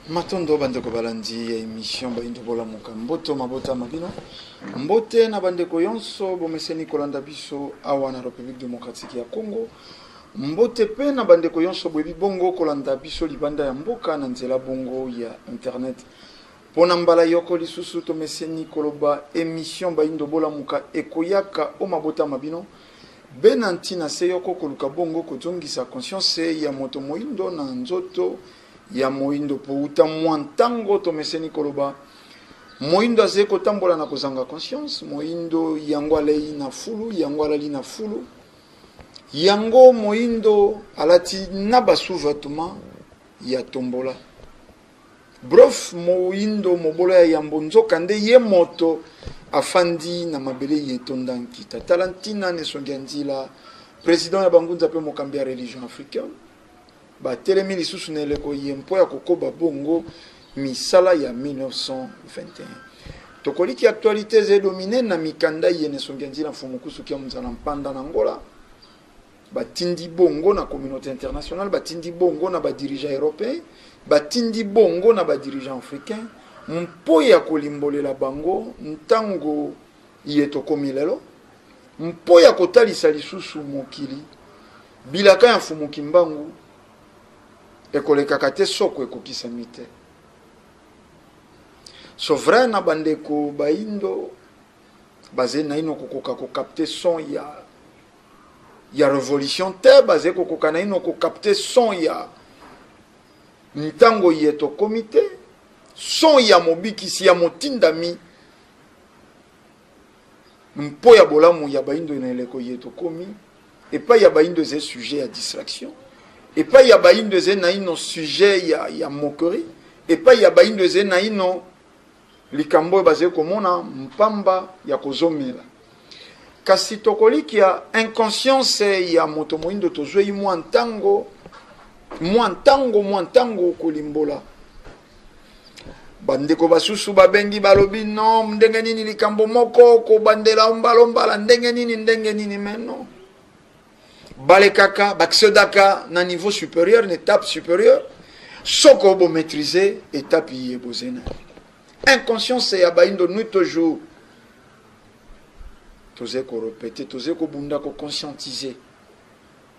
Matondo bandeko balandi ya émission Baindo bola muka mboto mabota mabino mbote na bandeko yonso bomeseni kolanda biso awa na République démocratique ya Congo mbote pe na bandeko yonso bwebi bongo kolanda biso libanda ya mboka na nzela bongo ya internet pona mbala yoko lisusu to meseni koloba émission Baindo bola muka ekoyaka o mabota mabino benanti na seyoko koluka bongo kozongisa conscience ya moto moindo na nzoto ya moindo po uta mwantango to meseni koloba moindo azeko tambola na kozanga conscience moindo yango alei na fulu yango alali na fulu yango moindo alati na basuvatuma ya tombola brof moindo mobola ya yambo nzoka nde ye moto afandi na mabele yetondanki talantina ne songianzila président ya bangunza pe mokambi ya religion africaine ba telemi lisusu na eleko yempo ya kokoba bongo misala ya 1921 tokoliki actualité ze dominé na mikanda yene songianzila mfumukusu kia mzana mpanda na Angola batindi bongo na communauté internationale batindi bongo na ba dirigeants européens batindi bongo na ba dirigeants africains mpo ya kolimbolela bango ntango yetokomi lelo mpo ya kotalisa lisusu mokili bilaka ya mfumuki mbangu ekolekaka te soko ekokisami te so vrai na bandeko baindo baze na ino kokoka kokapte son ya révolution te baze kokoka na ino kokapte son ya ntango yeto komite son ya mobikisi ya motindami mpo ya bolamu ya baindo na eleko yeto komi epa ya baindo ze sujet ya distraction epa ya baindo ze na ino sujet ya moquerie epa ya baindo ze na ino likambo baze komona mpamba ya kozomela kasi tokoliki ya inconscience ya moto moindo tozwei mwantango kolimbola bandeko basusu babengi balobi no ndenge nini likambo moko ko bandela mbalombala ndenge nini meno balekaka baksodaka na niveau supérieur na étape supérieure soko bo maîtriser étape yebozena inconscience ya baindo nous toujours toze ko répéter toze ko bunda ko conscientiser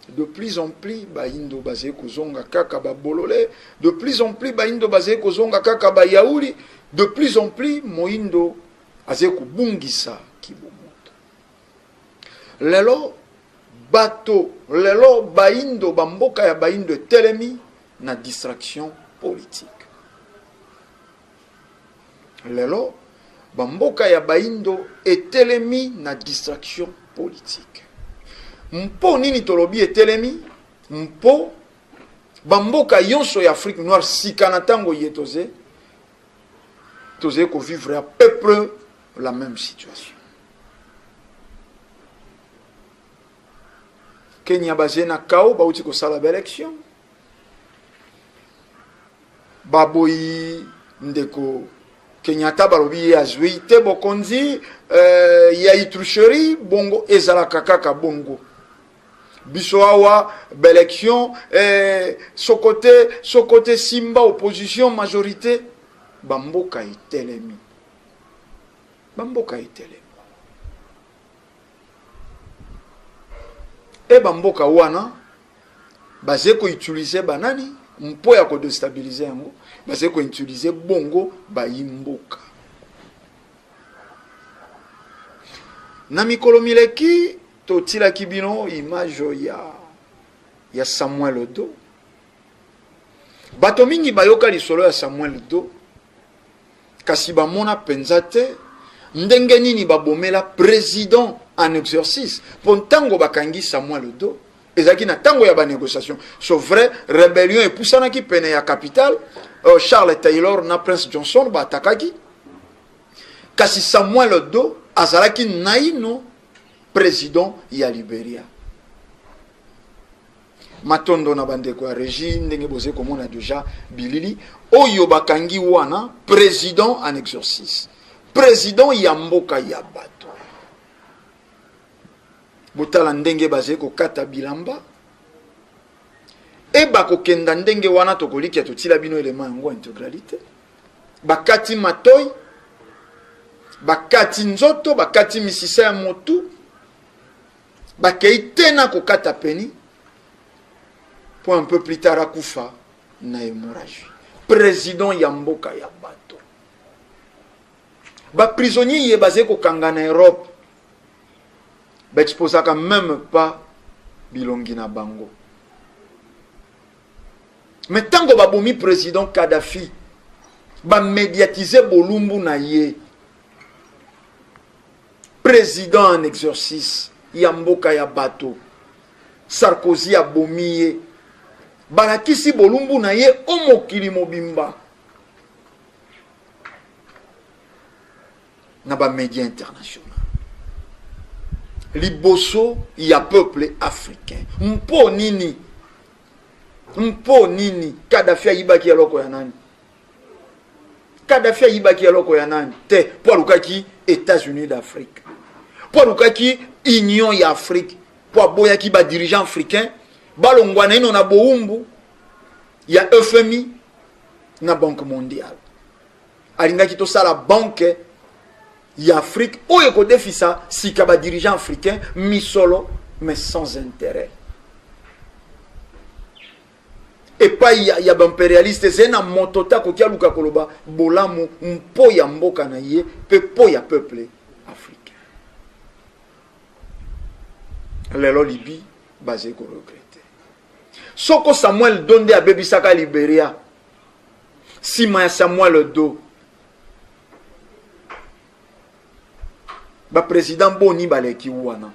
de plus en plus baindo basé kozonga kaka ba bololé de plus en plus baindo basé kozonga kaka ba yauli de plus en plus moindo azé ko bungisa kibomoto lelo bato lelo baindo bamboka ya baindo telemi na distraction politique lelo bamboka ya baindo etelemi na distraction politique mpo nini tolobi etelemi mpo bamboka yonso ya Afrique noire sika na tango yetoze toze ko vivre à peu près la même situation. Kenya basé na kao bauti ko sala élection baboyi ndeko Kenyatta balobi azwi te bokonzi ya itrucherie bongo ezala kaka bongo biso awa élection sokote simba opposition majorité bamboka itelemi e bamboka wana baze ko utiliser banani mpo ya ko déstabiliser yango baze ko utiliser bongo bayimboka na mikolo mileki totila kibino image ya Samuel Do bato mingi bayoka lisolo ya Samuel Do kasi bamona penza te ndenge nini babomela président en exercice pontango bakangi Samuel Do ezaki na tango ya ba négociation so vrai rébellion epusana ki pene ya capitale Charles Taylor na Prince Johnson ba atakaki kasi Samuel Do azalaki naino président ya Liberia matondo na bandeko ya régime ndenge boze komona déjà bilili oyo bakangi wana président en exercice président ya mboka ya bato botala ndenge baze ko kata bilamba et bakokenda ndenge wana tokoliki totila bino élément yango intégralité bakati matoyi bakati nzoto bakati misisa ya motu bakei tena kokata peni pour un peu plus tard akufa na hémorragie président ya mboka ya bato ba prisonnier ye basé kokanga na Europe ba exposaka même pas bilongi na bango mais tango babomi président Kadhafi ba médiatiser bolumbu na ye président en exercice ya mboka ya bato Sarkozy abomi ye balakisi bolumbu na ye omokili mobimba na ba média international liboso ya peuple africain mpo nini Kadhafi ayibaki eloko ya nani Kadhafi ayibaki eloko ya nani te po alukaki États-Unis d'Afrique po alukaki Union ya Afrique po aboyaki ba dirigeant africain balongwana ino na boumbu ya FMI na Banque mondiale alingaki to sala banque ya Afrique oyo ko defisa sika ba dirigeant africain misolo mais sans intérêt et pas ya ba impérialiste zena motota ko kialuka koloba bolamu mpo ya mboka na ye pe po ya peuple africain lelo Libye basé ko regretter soko Samuel Donde abebisaka Liberia sima ya Samuel Do ba président boni baleki wana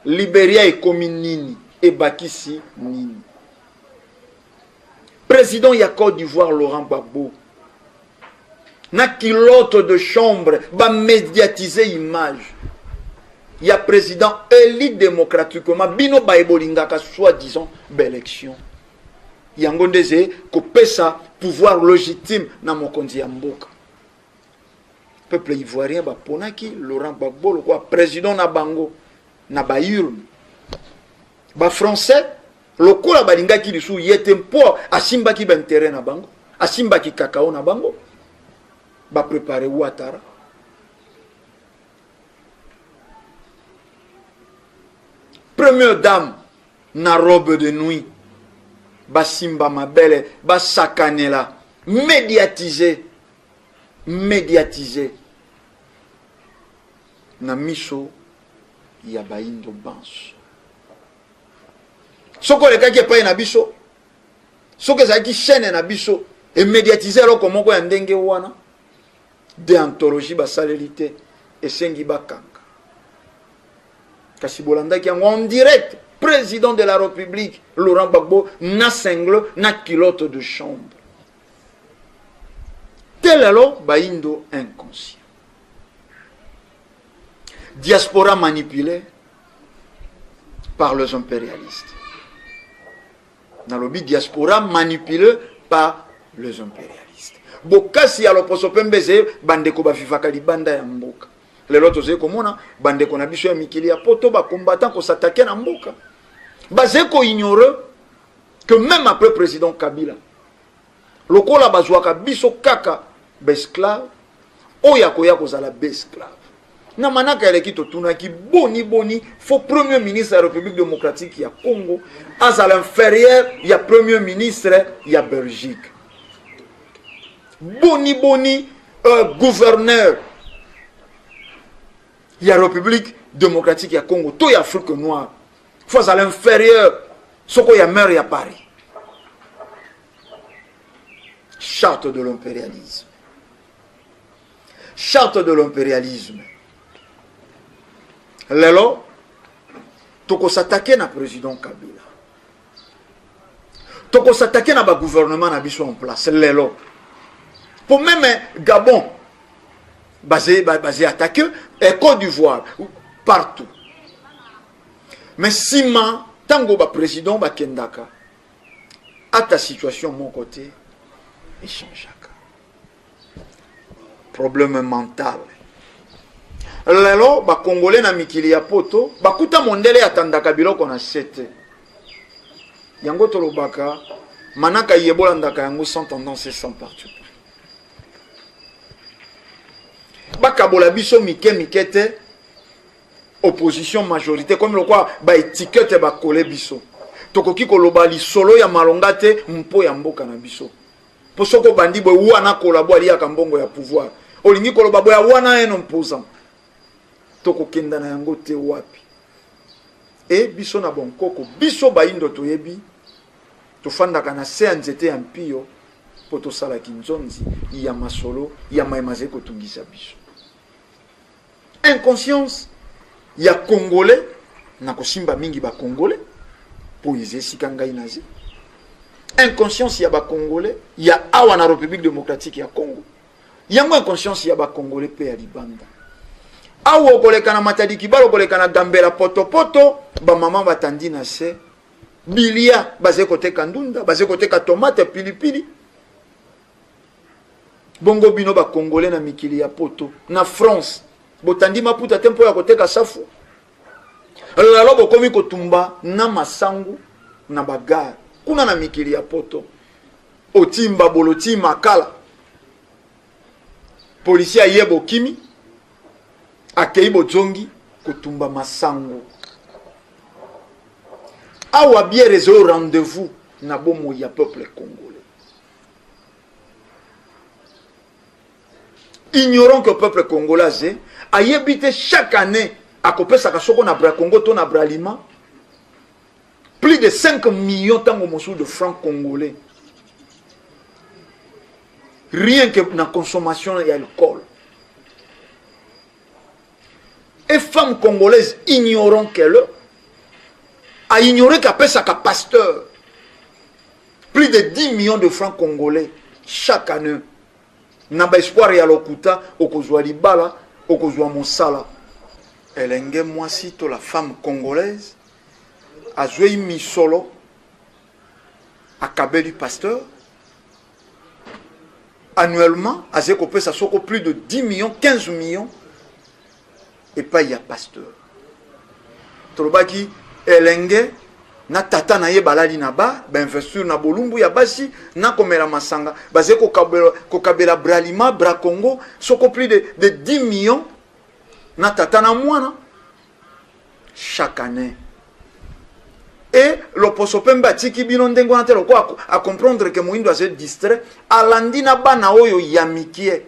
Liberia ekomi nini ebakisi nini président ya Côte d'Ivoire Laurent Gbagbo na kilote de chambre ba médiatiser image ya président élu démocratiquement bino ba ebolingaka soi-disant l'élection yango ndeze ko pesa pouvoir légitime na mokonzi ya mboka peuple ivoirien ba ponaki Laurent Gbagbo le président na bango na ba urne ba français lokola balingaki lisu yete mpo asimbaki ba intérêt na bango asimbaki kakao na bango ba préparer Ouattara première dame na robe de nuit basimba mabele basakanela médiatiser na miso ya baindo banso soko lekaki epai na biso soko ezalaki chaîne na biso emédiatiser eloko moko ya ndenge wana déontologie basaleli te esengi bakanga kasi bolandaki yango en direct président de la République Laurent Gbagbo na single na kilote de chambre tel alors baindo inconscient diaspora manipulée par les impérialistes dans le but diaspora manipulée par les impérialistes bokasi ya loposo pembeze bandeko bafifaka libanda ya mboka lelo tozali komona bandeko na biso ya mikili ya poto ba combattant ko s'attaquer na mboka bazé ko ignore que même après président Kabila lokola bazwaka biso kaka besclave oya koya kozala besclave na manaka eleki totunaki boni faux premier ministre de la République démocratique ya Congo à l'inférieur ya premier ministre ya Belgique boni gouverneur ya République démocratique ya Congo to ya Afrique noire faut à l'inférieur soko ya maire ya Paris charte de l'impérialisme lelo toko s'attaquer na président Kabila toko s'attaquer na ba gouvernement na biso en place lelo pour même Gabon basé attaqué et Côte d'Ivoire partout mais sima tango ba président ba kendaka à ta situation mon côté échangeaka problème mental lelo ba congolais na mikili ya poto bakuta mondele atandaka biloko na sete yango tolobaka manaka yebola ndaka yango sans tendance et sans parti. Bakabola biso mike te opposition majorité comme le quoi ba étiquette ba coller biso. Tokoki koloba li solo ya malonga te mpo ya mboka na biso. Po soko bandi bo wana kolabo ali ya kambongo ya pouvoir. Olingi koloba bo ya wana eno mpoza. Tokokenda na yango te wapi. E biso na bonkoko biso baindo toyebi tofandaka na se ya nzete ya mpio po tosala kinzonzi ya masolo ya maemaze kotungisa biso. Inconscience ya congolais na kosimba mingi ba congolais po izesika ngai nazi. Inconscience ya ba congolais ya awa na République démocratique ya Congo. Yango inconscience ya ba congolais pe ya libanda. Awo koleka na Matadi Kibalo koleka na Gambela poto ba mama batandi na se bilia baze koteka ndunda baze koteka tomate pilipili. Bongo bino ba congolais na mikili ya poto na France botandi maputa tempo ya koteka safu. Lalo bokomi kotumba na masangu na bagare kuna na mikili ya poto otimba boloti makala polisia yebo kimi akeibo zongi kotumba masangu awa bien réseau rendez-vous na bomo ya peuple congolais. Ignorons que le peuple congolais a habité chaque année à Kopesa Soko na bra Congo to na bralima plus de 5 millions de francs congolais. Rien que dans la consommation et l'alcool. Et femmes congolaises ignorant qu'elle a ignoré qu'à Pesaka pasteur plus de 10 millions de francs congolais chaque année. N'a pas espoir ya lokuta okozwa libala okozwa mosala. Elenge mwasi to la femme congolaise a joué misolo à Kabeli pasteur annuellement à Zekopé ça soko plus de 10 millions 15 millions et pas y a pasteur tolobaki elenge na tata na ye balali na ba investir na bolumbu ya basi na komela masanga bazé ko kabela bralima bra Congo soko plus de 10 millions na tata na mwana chaque année. Et l'oposopemba tiki bino ndengo na telo ko a comprendre que moindo a se distrait alandina bana oyo yamikie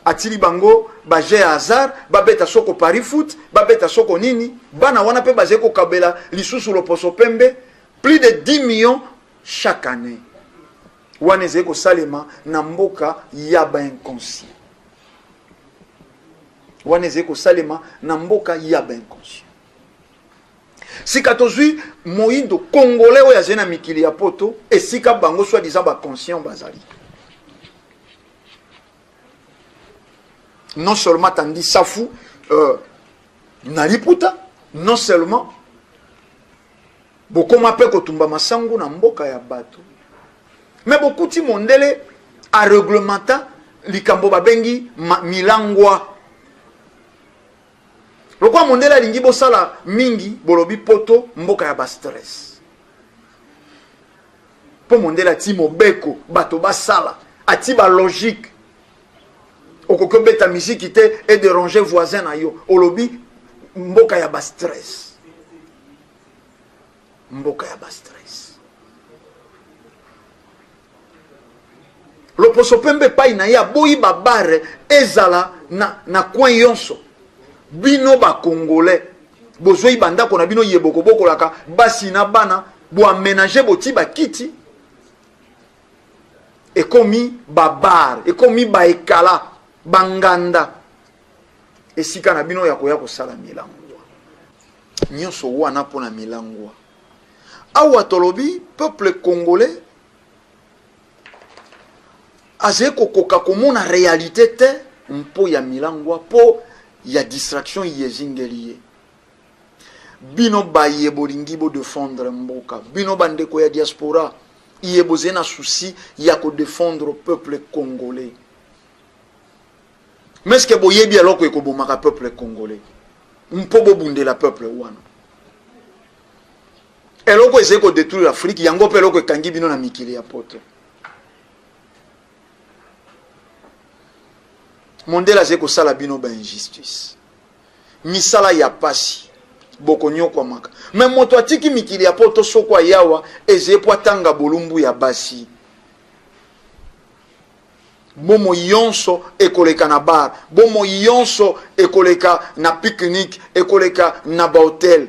atili bango baje hasard babeta soko pari foot babeta soko nini bana wana pe baje ko kabela lisusu l'oposopembe plus de 10 millions chaque année. Wana zeko salema na mboka ya ba inconscient. Wanezeko salema na mboka ya ba inconscient. Sika tozui moindo congolais oya zena mikili ya poto et sika bango soit disant ba conscient bazali. Non seulement tandi safu naliputa, non seulement bokoma pe kotumba masangu na mboka ya bato. Mais beaucoup ti mondele a réglementa likambo babengi milangwa. Lokwa mondela lingi bosala mingi bolobi poto mboka ya ba stress. Po mondela ti mobeko bato basala ati ba logique. Okoko beta musique te et déranger voisin na yo. Olobi mboka ya ba stress. Mboka ya ba stress. Loposopembe pa ina ya boyi babare ezala na coin yonso. Bino ba congolais bozoi banda kona bino yeboko bokolaka basi na bana bo aménager boti ba kiti ekomi babar ekomi ba ekala banganda esika na bino ya koya kosala milangwa nyonso wana pona milangwa awa tolobi peuple congolais azeko koka komona réalité te mpo ya milangwa po ya distraction yezingeliye bino baye bolingi bo défendre mboka bino bandeko ya diaspora yeboze na souci ya ko défendre peuple congolais mais est-ce que boyebi aloko ekobomaka peuple congolais mpo bobundela peuple wana eloko eze ko détruire l'Afrique yango pe eloko ekangi bino na mikili ya poto. Mondela ze ko sala bino ba injustice. Misala ya pasi boko nyoko maka. Mais moto atiki mikili ya poto soko yawa eze po tanga bolumbu ya basi. Bomo yonso ekoleka na bar, bomo yonso ekoleka na pique-nique, ekoleka na ba hotel.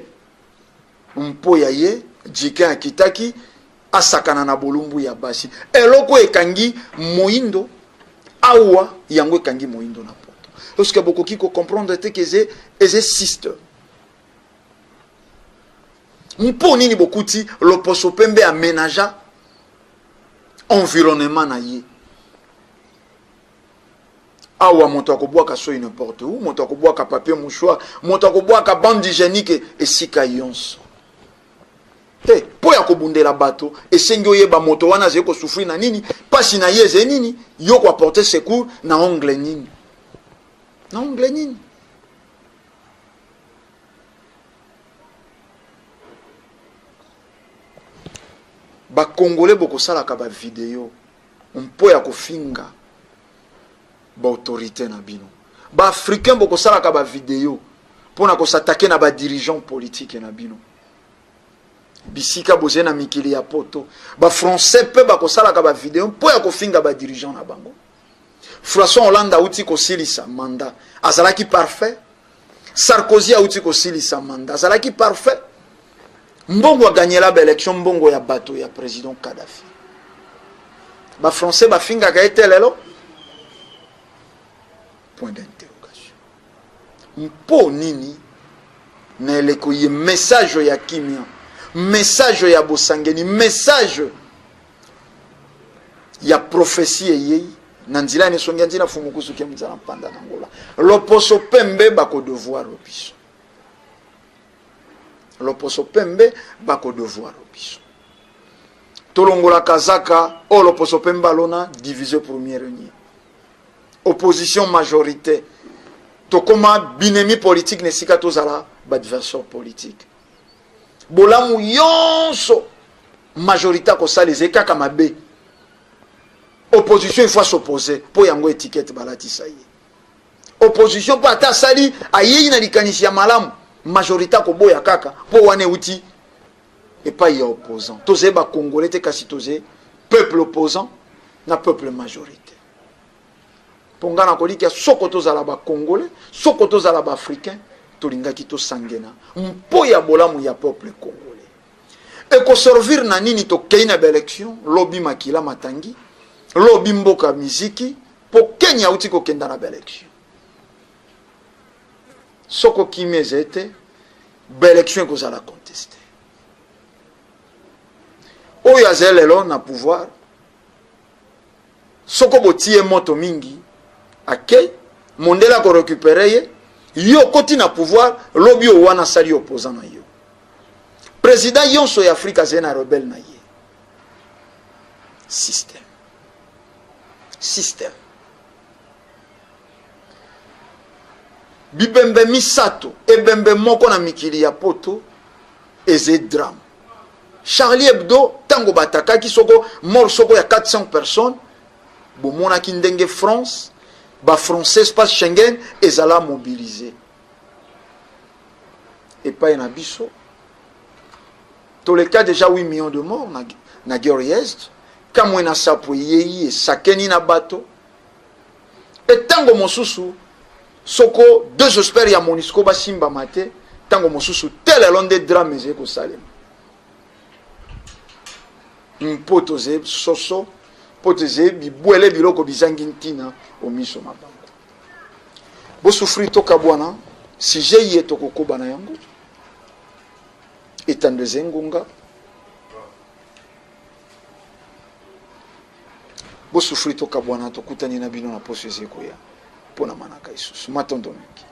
Mpo ya ye jika kitaki asakana na bolumbu ya basi. Eloko ekangi moindo awa yango ekangi moindo na poto. Parce que beaucoup qui comprendre te que c'est système. Mpo nini bokuti loposo pembe aménager environnement na ye. Awa moto akobwaka soyi n'importe où, moto akobwaka papier mouchoir, moto akobwaka bande hygiénique esika yonso. Te po ya kobundela bato esengi oyeba moto wana zeko souffrir na nini, pasi na yeze nini, yo ko apporter secours na ongle nini. Na ongle nini. Ba Congolais boko salaka ba vidéo, mpo ya kofinga ba autorité na bino. Ba africain boko salaka ba vidéo pona ko s'attaquer na ba dirigeant politique na bino. Bisika boze na mikili ya poto. Ba français pe bako salaka ba vidéo po ya ko finga ba dirigeant na bango. François Hollande outi ko silisa mandat. Azalaki parfait. Sarkozy outi ko silisa mandat. Azalaki parfait. Mbongo a gagné la élection mbongo ya bato ya président Kadhafi. Ba français ba finga ka etelelo. Point d'interrogation. Mpo nini na eleko ye message ya kimia, message ya bosangeni, message ya prophétie ye na nzila ne songi nzina fumukusu ke mzala mpanda na ngola. Loposo pembe bako devoir obiso. Loposo pembe bako devoir obiso. Tolongola kazaka o loposo pembe alona divisé première renier. Opposition majorité. Tokoma binemi politique nesika tozala adversaire politique. Bolamu yonso majorité ko saleze kaka mabe. Opposition il faut s'opposer pour yango étiquette balati saye. Opposition pa ta sali ayeyi na likanisi ya malamu majorité ko boya kaka pour wane uti et pas ya opposant. Toze ba congolais te kasi toze peuple opposant na peuple majorité. Pongana koliki soko tozala ba congolais, soko tozala ba africain, tolingaki to sangena. Mpo ya bolamu ya peuple congolais. Et ko servir na nini to keina ba élection, lobby makila matangi, lobby mboka miziki, po Kenya uti ko kenda na ba élection. Soko kimezete, ba élection ko zala contester. Oyo azelelo na pouvoir. Soko botie moto mingi. Ok, Mondela ko récupérer ye, yo koti na pouvoir, lobby o wana sali opposant na yo. Président yonso ya Afrika zena rebelle na ye. Système. Système. Bibembe misato, ebembe moko na mikili ya poto, eze drame. Charlie Hebdo, tango batakaki soko, mort soko ya 400 personnes, bomona kindenge France, ba français espace Schengen ezala mobilisé et pas en abisso tous les cas déjà 8 millions de morts na guerre est kamwe na sapo yeyi sakeni na bato et tango mosusu soko deux experts ya Monisco ba simba mate tango mosusu tel londe drame ezeko salem mpotoze soso poteze bibwele biloko bizangi ntina omiso mabango. Bo souffrir toka bwana si jeye tokokoba na yango etandeze ngunga. Bo souffrir toka bwana tokutani na bino na poso ezeko ya pona manaka isusu matondo mingi.